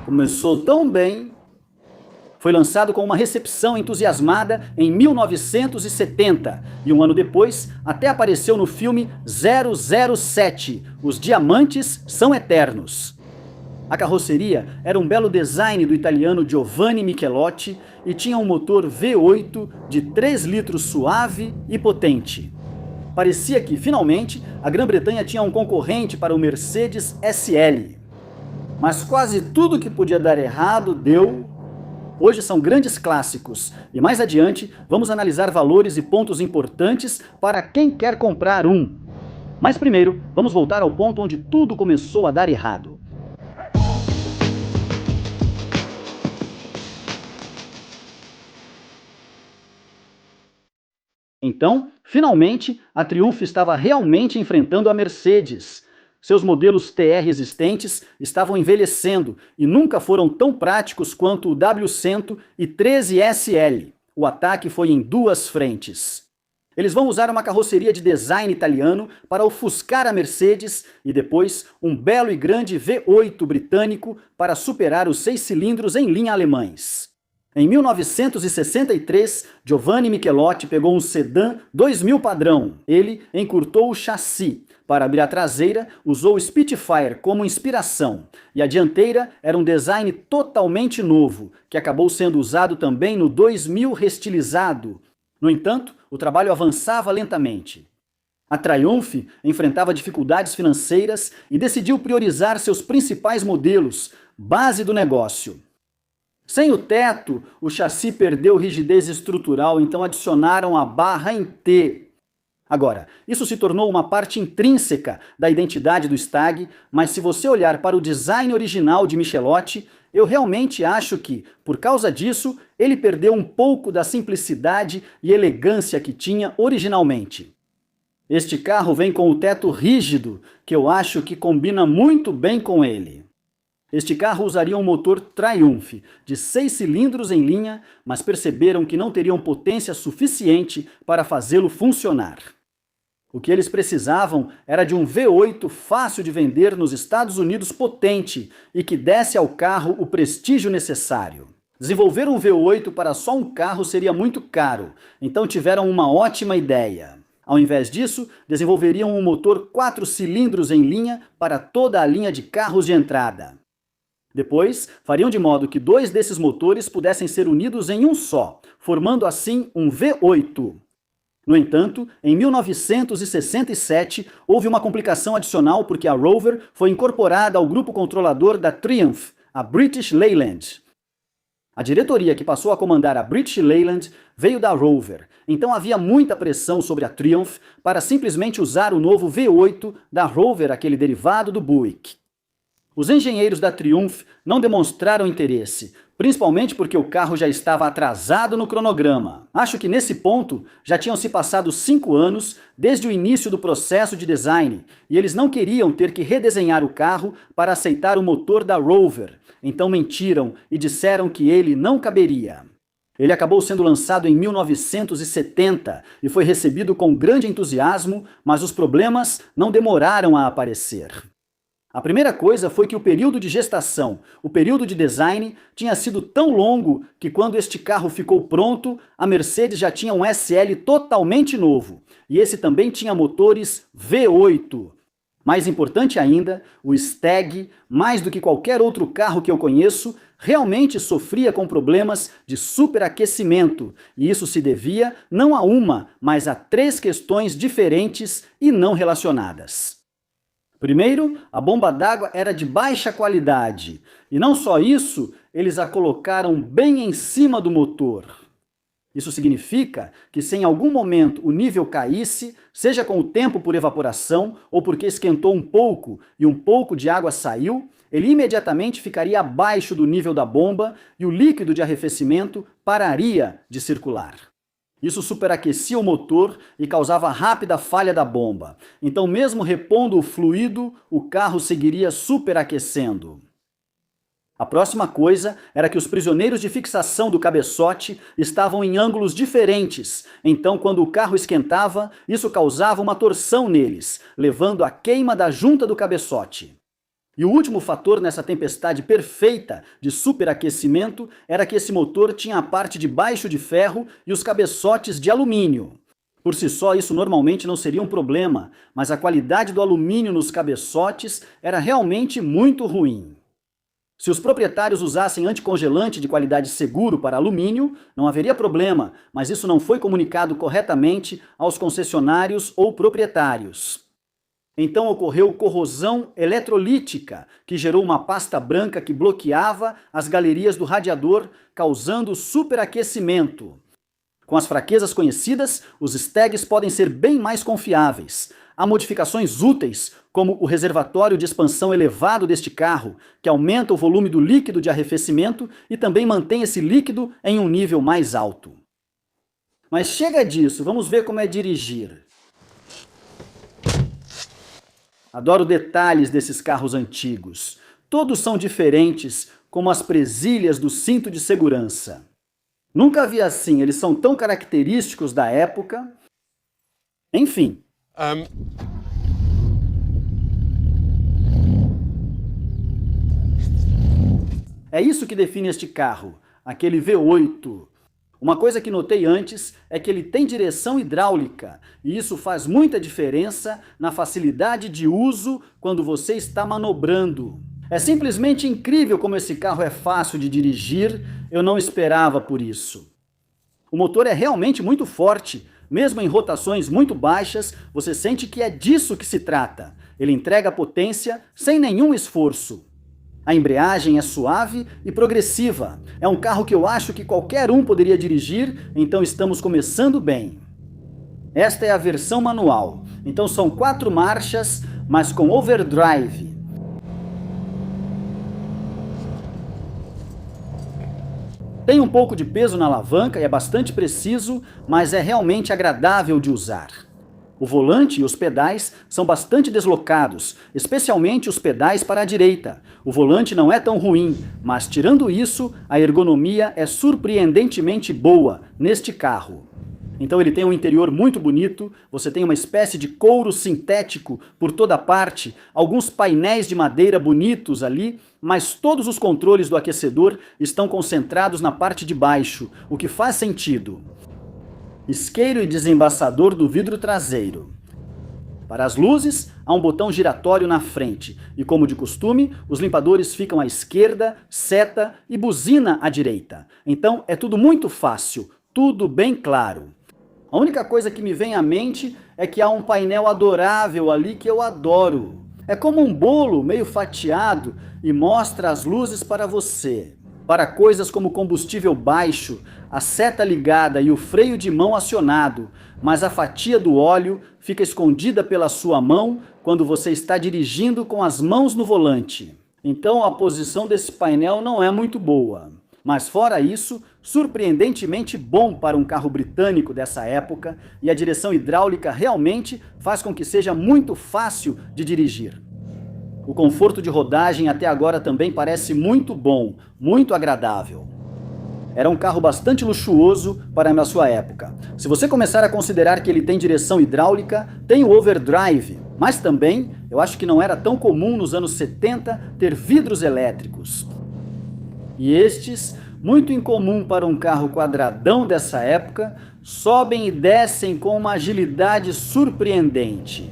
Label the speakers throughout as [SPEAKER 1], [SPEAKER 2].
[SPEAKER 1] Começou tão bem. Foi lançado com uma recepção entusiasmada em 1970 e um ano depois até apareceu no filme 007, Os Diamantes São Eternos. A carroceria era um belo design do italiano Giovanni Michelotti e tinha um motor V8 de 3 litros suave e potente. Parecia que, finalmente, a Grã-Bretanha tinha um concorrente para o Mercedes SL. Mas quase tudo que podia dar errado deu. Hoje são grandes clássicos e mais adiante vamos analisar valores e pontos importantes para quem quer comprar um. Mas primeiro, vamos voltar ao ponto onde tudo começou a dar errado. Então, finalmente, a Triumph estava realmente enfrentando a Mercedes. Seus modelos TR existentes estavam envelhecendo e nunca foram tão práticos quanto o W100 e 13SL. O ataque foi em duas frentes. Eles vão usar uma carroceria de design italiano para ofuscar a Mercedes e depois um belo e grande V8 britânico para superar os 6 cilindros em linha alemães. Em 1963, Giovanni Michelotti pegou um sedã 2000 padrão. Ele encurtou o chassi. Para abrir a traseira, usou o Spitfire como inspiração. E a dianteira era um design totalmente novo, que acabou sendo usado também no 2000 restilizado. No entanto, o trabalho avançava lentamente. A Triumph enfrentava dificuldades financeiras e decidiu priorizar seus principais modelos, base do negócio. Sem o teto, o chassi perdeu rigidez estrutural, então adicionaram a barra em T. Agora, isso se tornou uma parte intrínseca da identidade do Stag, mas se você olhar para o design original de Michelotti, eu realmente acho que, por causa disso, ele perdeu um pouco da simplicidade e elegância que tinha originalmente. Este carro vem com o teto rígido, que eu acho que combina muito bem com ele. Este carro usaria um motor Triumph, de 6 cilindros em linha, mas perceberam que não teriam potência suficiente para fazê-lo funcionar. O que eles precisavam era de um V8 fácil de vender nos Estados Unidos potente e que desse ao carro o prestígio necessário. Desenvolver um V8 para só um carro seria muito caro, então tiveram uma ótima ideia. Ao invés disso, desenvolveriam um motor 4 cilindros em linha para toda a linha de carros de entrada. Depois, fariam de modo que 2 desses motores pudessem ser unidos em um só, formando assim um V8. No entanto, em 1967, houve uma complicação adicional porque a Rover foi incorporada ao grupo controlador da Triumph, a British Leyland. A diretoria que passou a comandar a British Leyland veio da Rover, então havia muita pressão sobre a Triumph para simplesmente usar o novo V8 da Rover, aquele derivado do Buick. Os engenheiros da Triumph não demonstraram interesse, principalmente porque o carro já estava atrasado no cronograma. Acho que nesse ponto já tinham se passado 5 anos desde o início do processo de design, e eles não queriam ter que redesenhar o carro para aceitar o motor da Rover, então mentiram e disseram que ele não caberia. Ele acabou sendo lançado em 1970 e foi recebido com grande entusiasmo, mas os problemas não demoraram a aparecer. A primeira coisa foi que o período de gestação, o período de design, tinha sido tão longo que quando este carro ficou pronto, a Mercedes já tinha um SL totalmente novo, e esse também tinha motores V8. Mais importante ainda, o Stag, mais do que qualquer outro carro que eu conheço, realmente sofria com problemas de superaquecimento, e isso se devia não a uma, mas a 3 questões diferentes e não relacionadas. Primeiro, a bomba d'água era de baixa qualidade, e não só isso, eles a colocaram bem em cima do motor. Isso significa que se em algum momento o nível caísse, seja com o tempo por evaporação ou porque esquentou um pouco e um pouco de água saiu, ele imediatamente ficaria abaixo do nível da bomba e o líquido de arrefecimento pararia de circular. Isso superaquecia o motor e causava rápida falha da bomba. Então, mesmo repondo o fluido, o carro seguiria superaquecendo. A próxima coisa era que os prisioneiros de fixação do cabeçote estavam em ângulos diferentes, então quando o carro esquentava, isso causava uma torção neles, levando à queima da junta do cabeçote. E o último fator nessa tempestade perfeita de superaquecimento era que esse motor tinha a parte de baixo de ferro e os cabeçotes de alumínio. Por si só, isso normalmente não seria um problema, mas a qualidade do alumínio nos cabeçotes era realmente muito ruim. Se os proprietários usassem anticongelante de qualidade seguro para alumínio, não haveria problema, mas isso não foi comunicado corretamente aos concessionários ou proprietários. Então ocorreu corrosão eletrolítica, que gerou uma pasta branca que bloqueava as galerias do radiador, causando superaquecimento. Com as fraquezas conhecidas, os Stegs podem ser bem mais confiáveis. Há modificações úteis, como o reservatório de expansão elevado deste carro, que aumenta o volume do líquido de arrefecimento e também mantém esse líquido em um nível mais alto. Mas chega disso, vamos ver como é dirigir. Adoro detalhes desses carros antigos. Todos são diferentes, como as presilhas do cinto de segurança. Nunca vi assim, eles são tão característicos da época. Enfim. É isso que define este carro, aquele V8. Uma coisa que notei antes é que ele tem direção hidráulica, e isso faz muita diferença na facilidade de uso quando você está manobrando. É simplesmente incrível como esse carro é fácil de dirigir, eu não esperava por isso. O motor é realmente muito forte, mesmo em rotações muito baixas, você sente que é disso que se trata. Ele entrega potência sem nenhum esforço. A embreagem é suave e progressiva. É um carro que eu acho que qualquer um poderia dirigir, então estamos começando bem. Esta é a versão manual, então são 4 marchas, mas com overdrive. Tem um pouco de peso na alavanca e é bastante preciso, mas é realmente agradável de usar. O volante e os pedais são bastante deslocados, especialmente os pedais para a direita. O volante não é tão ruim, mas tirando isso, a ergonomia é surpreendentemente boa neste carro. Então ele tem um interior muito bonito, você tem uma espécie de couro sintético por toda parte, alguns painéis de madeira bonitos ali, mas todos os controles do aquecedor estão concentrados na parte de baixo, o que faz sentido. Isqueiro e desembaçador do vidro traseiro. Para as luzes, há um botão giratório na frente, e como de costume, os limpadores ficam à esquerda, seta e buzina à direita. Então é tudo muito fácil, tudo bem claro. A única coisa que me vem à mente é que há um painel adorável ali que eu adoro. É como um bolo meio fatiado e mostra as luzes para você. Para coisas como combustível baixo, a seta ligada e o freio de mão acionado, mas a fatia do óleo fica escondida pela sua mão quando você está dirigindo com as mãos no volante. Então a posição desse painel não é muito boa. Mas fora isso, surpreendentemente bom para um carro britânico dessa época, e a direção hidráulica realmente faz com que seja muito fácil de dirigir. O conforto de rodagem até agora também parece muito bom, muito agradável. Era um carro bastante luxuoso para a sua época. Se você começar a considerar que ele tem direção hidráulica, tem o overdrive, mas também eu acho que não era tão comum nos anos 70 ter vidros elétricos. E estes, muito incomum para um carro quadradão dessa época, sobem e descem com uma agilidade surpreendente.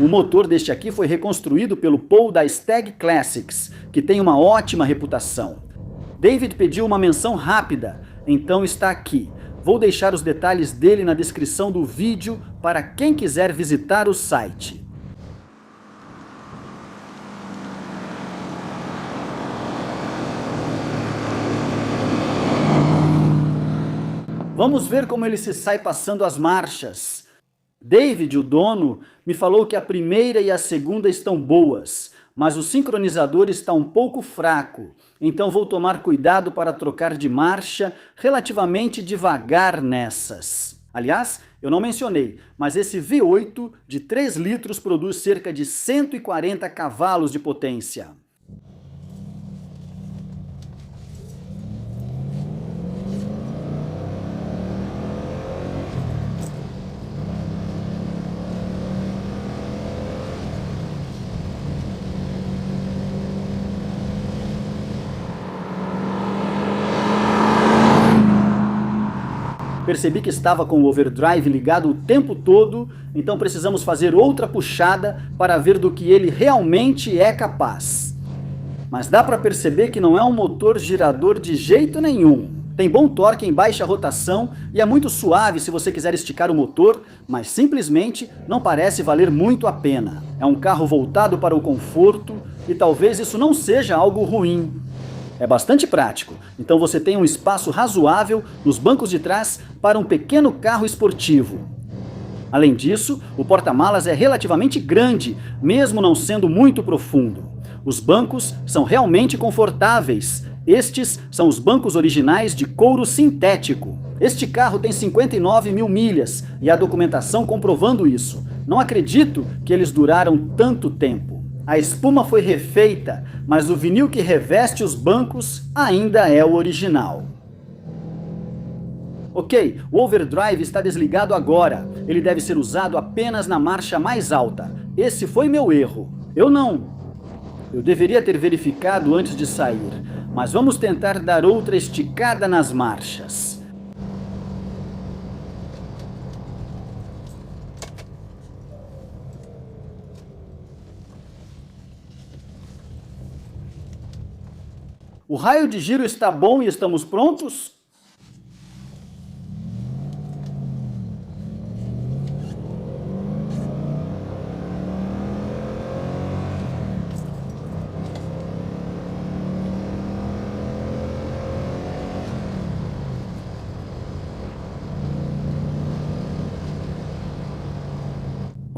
[SPEAKER 1] O motor deste aqui foi reconstruído pelo Paul da Stag Classics, que tem uma ótima reputação. David pediu uma menção rápida, então está aqui. Vou deixar os detalhes dele na descrição do vídeo para quem quiser visitar o site. Vamos ver como ele se sai passando as marchas. David, o dono, me falou que a primeira e a segunda estão boas, mas o sincronizador está um pouco fraco, então vou tomar cuidado para trocar de marcha relativamente devagar nessas. Aliás, eu não mencionei, mas esse V8 de 3 litros produz cerca de 140 cavalos de potência. percebi que estava com o overdrive ligado o tempo todo, então precisamos fazer outra puxada para ver do que ele realmente é capaz. Mas dá para perceber que não é um motor girador de jeito nenhum. Tem bom torque em baixa rotação e é muito suave se você quiser esticar o motor, mas simplesmente não parece valer muito a pena. É um carro voltado para o conforto e talvez isso não seja algo ruim. É bastante prático, então você tem um espaço razoável nos bancos de trás para um pequeno carro esportivo. Além disso, o porta-malas é relativamente grande, mesmo não sendo muito profundo. Os bancos são realmente confortáveis. Estes são os bancos originais de couro sintético. Este carro tem 59 mil milhas e há documentação comprovando isso. Não acredito que eles duraram tanto tempo. A espuma foi refeita, mas o vinil que reveste os bancos ainda é o original. Ok, o overdrive está desligado agora. Ele deve ser usado apenas na marcha mais alta. Esse foi meu erro. Eu deveria ter verificado antes de sair, mas vamos tentar dar outra esticada nas marchas. O raio de giro está bom e estamos prontos?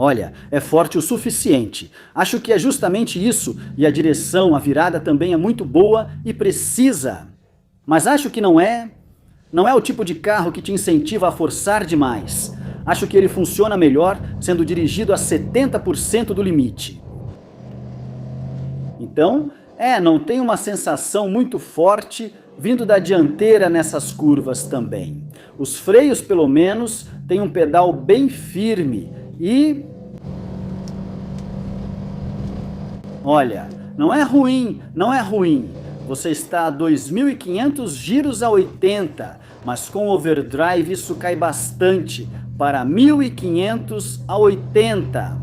[SPEAKER 1] Olha, é forte o suficiente. Acho que é justamente isso, e a direção, a virada também é muito boa e precisa. Mas acho que não é o tipo de carro que te incentiva a forçar demais. Acho que ele funciona melhor sendo dirigido a 70% do limite. Então, não tem uma sensação muito forte vindo da dianteira nessas curvas também. Os freios, pelo menos, têm um pedal bem firme e... Olha, não é ruim. Você está a 2.500 giros a 80, mas com overdrive isso cai bastante, para 1.500 a 80.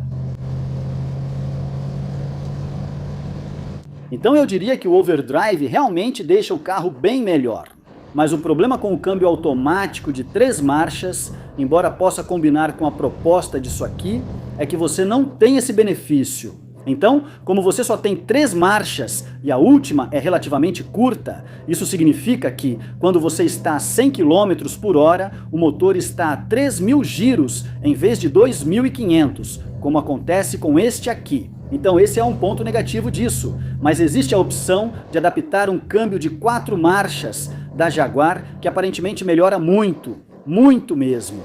[SPEAKER 1] Então eu diria que o overdrive realmente deixa o carro bem melhor. Mas o problema com o câmbio automático de 3 marchas, embora possa combinar com a proposta disso aqui, é que você não tem esse benefício. Então, como você só tem 3 marchas e a última é relativamente curta, isso significa que, quando você está a 100 km por hora, o motor está a 3.000 giros em vez de 2.500, como acontece com este aqui. Então esse é um ponto negativo disso, mas existe a opção de adaptar um câmbio de 4 marchas da Jaguar, que aparentemente melhora muito, muito mesmo.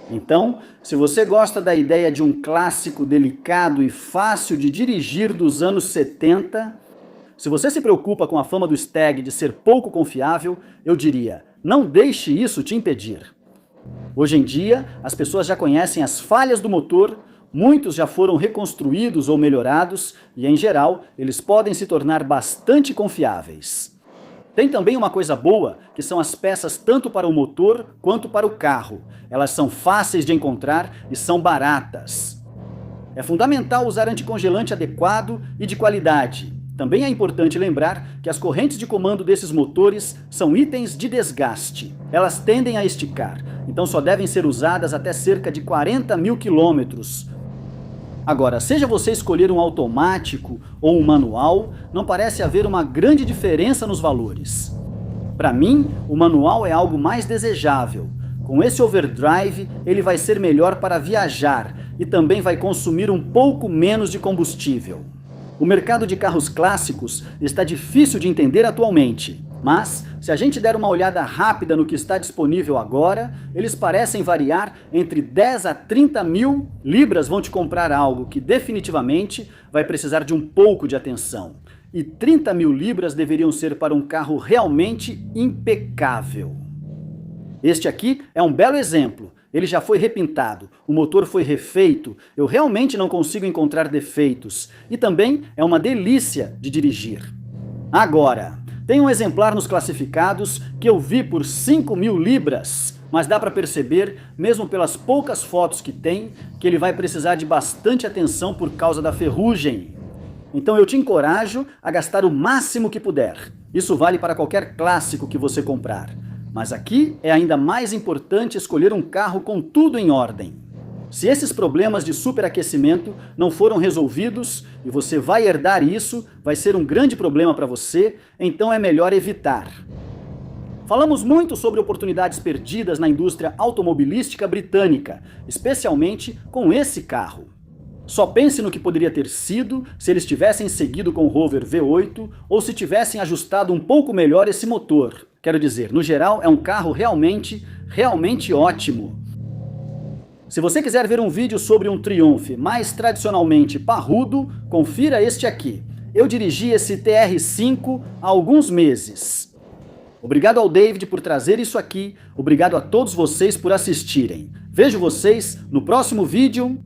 [SPEAKER 1] Então, se você gosta da ideia de um clássico delicado e fácil de dirigir dos anos 70, se você se preocupa com a fama do Stag de ser pouco confiável, eu diria, não deixe isso te impedir. Hoje em dia, as pessoas já conhecem as falhas do motor, muitos já foram reconstruídos ou melhorados e, em geral, eles podem se tornar bastante confiáveis. Tem também uma coisa boa, que são as peças tanto para o motor quanto para o carro. Elas são fáceis de encontrar e são baratas. É fundamental usar anticongelante adequado e de qualidade. Também é importante lembrar que as correntes de comando desses motores são itens de desgaste. Elas tendem a esticar, então só devem ser usadas até cerca de 40.000 quilômetros. Agora, seja você escolher um automático ou um manual, não parece haver uma grande diferença nos valores. Para mim, o manual é algo mais desejável. Com esse overdrive, ele vai ser melhor para viajar e também vai consumir um pouco menos de combustível. O mercado de carros clássicos está difícil de entender atualmente, mas se a gente der uma olhada rápida no que está disponível agora, eles parecem variar entre 10 a 30 mil libras vão te comprar algo que definitivamente vai precisar de um pouco de atenção. E 30 mil libras deveriam ser para um carro realmente impecável. Este aqui é um belo exemplo. Ele já foi repintado, o motor foi refeito, eu realmente não consigo encontrar defeitos. E também é uma delícia de dirigir. Agora, tem um exemplar nos classificados que eu vi por 5.000 libras, mas dá para perceber, mesmo pelas poucas fotos que tem, que ele vai precisar de bastante atenção por causa da ferrugem. Então eu te encorajo a gastar o máximo que puder. Isso vale para qualquer clássico que você comprar. Mas aqui é ainda mais importante escolher um carro com tudo em ordem. Se esses problemas de superaquecimento não foram resolvidos e você vai herdar isso, vai ser um grande problema para você, então é melhor evitar. Falamos muito sobre oportunidades perdidas na indústria automobilística britânica, especialmente com esse carro. Só pense no que poderia ter sido se eles tivessem seguido com o Rover V8 ou se tivessem ajustado um pouco melhor esse motor. Quero dizer, no geral, é um carro realmente ótimo. Se você quiser ver um vídeo sobre um Triumph mais tradicionalmente parrudo, confira este aqui. Eu dirigi esse TR5 há alguns meses. Obrigado ao David por trazer isso aqui, obrigado a todos vocês por assistirem. Vejo vocês no próximo vídeo.